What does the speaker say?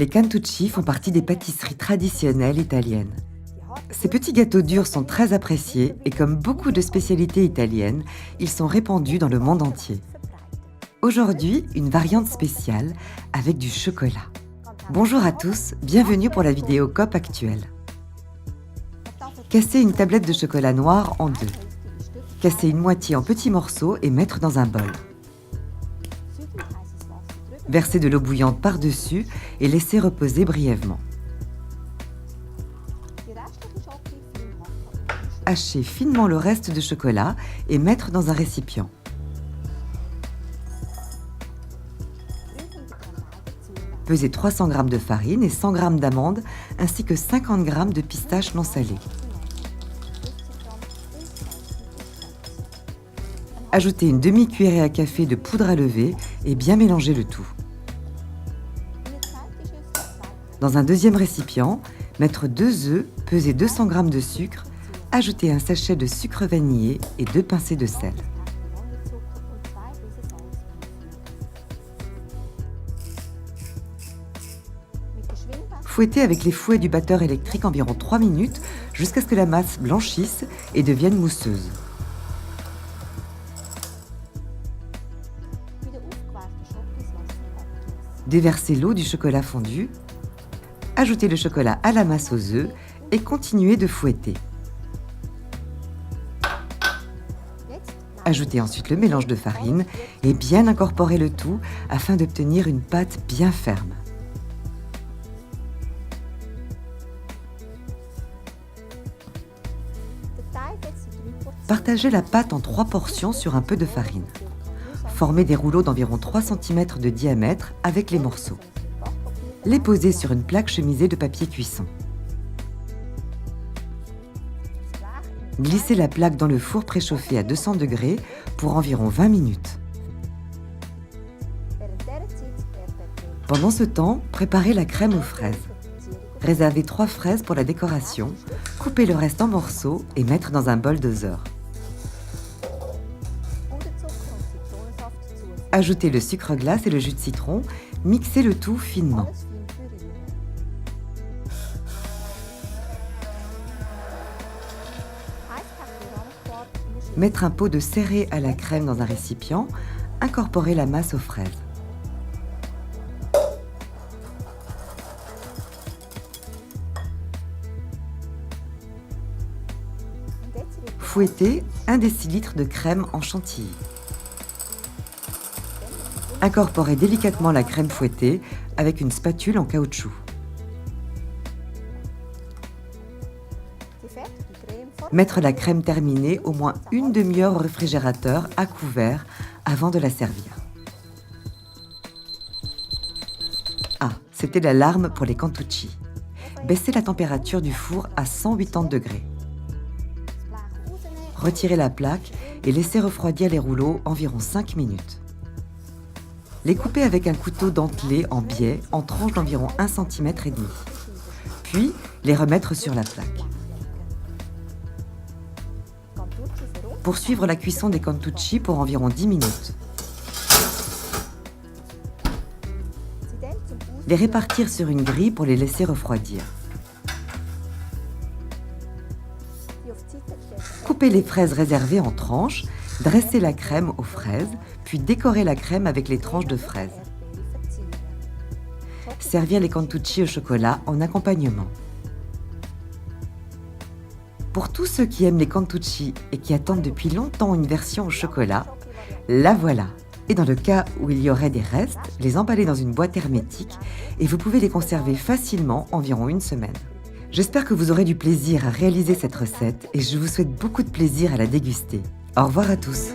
Les cantucci font partie des pâtisseries traditionnelles italiennes. Ces petits gâteaux durs sont très appréciés et comme beaucoup de spécialités italiennes, ils sont répandus dans le monde entier. Aujourd'hui, une variante spéciale avec du chocolat. Bonjour à tous, bienvenue pour la vidéo COP actuelle. Casser une tablette de chocolat noir en deux. Casser une moitié en petits morceaux et mettre dans un bol. Verser de l'eau bouillante par-dessus et laisser reposer brièvement. Hacher finement le reste de chocolat et mettre dans un récipient. Peser 300 g de farine et 100 g d'amandes ainsi que 50 g de pistaches non salées. Ajouter une demi-cuillerée à café de poudre à lever et bien mélanger le tout. Dans un deuxième récipient, mettre 2 œufs, peser 200 g de sucre, ajouter un sachet de sucre vanillé et 2 pincées de sel. Fouetter avec les fouets du batteur électrique environ 3 minutes jusqu'à ce que la masse blanchisse et devienne mousseuse. Déverser l'eau du chocolat fondu, ajouter le chocolat à la masse aux œufs et continuer de fouetter. Ajoutez ensuite le mélange de farine et bien incorporer le tout afin d'obtenir une pâte bien ferme. Partagez la pâte en 3 portions sur un peu de farine. Formez des rouleaux d'environ 3 cm de diamètre avec les morceaux. Les posez sur une plaque chemisée de papier cuisson. Glissez la plaque dans le four préchauffé à 200 degrés pour environ 20 minutes. Pendant ce temps, préparez la crème aux fraises. Réservez 3 fraises pour la décoration, coupez le reste en morceaux et mettre dans un bol doseur. Ajoutez le sucre glace et le jus de citron, mixez le tout finement. Mettre un pot de céré à la crème dans un récipient, incorporer la masse aux fraises. Fouettez 1 décilitre de crème en chantilly. Incorporez délicatement la crème fouettée avec une spatule en caoutchouc. Mettre la crème terminée au moins une demi-heure au réfrigérateur à couvert avant de la servir. Ah, c'était l'alarme pour les cantucci. Baissez la température du four à 180 degrés. Retirez la plaque et laissez refroidir les rouleaux environ 5 minutes. Les couper avec un couteau dentelé en biais en tranches d'environ 1,5 cm. Puis, les remettre sur la plaque. Poursuivre la cuisson des cantucci pour environ 10 minutes. Les répartir sur une grille pour les laisser refroidir. Coupez les fraises réservées en tranches, dressez la crème aux fraises, puis décorez la crème avec les tranches de fraises. Servir les cantucci au chocolat en accompagnement. Pour tous ceux qui aiment les cantucci et qui attendent depuis longtemps une version au chocolat, la voilà. Et dans le cas où il y aurait des restes, les emballer dans une boîte hermétique et vous pouvez les conserver facilement environ 1 semaine. J'espère que vous aurez du plaisir à réaliser cette recette et je vous souhaite beaucoup de plaisir à la déguster. Au revoir à tous.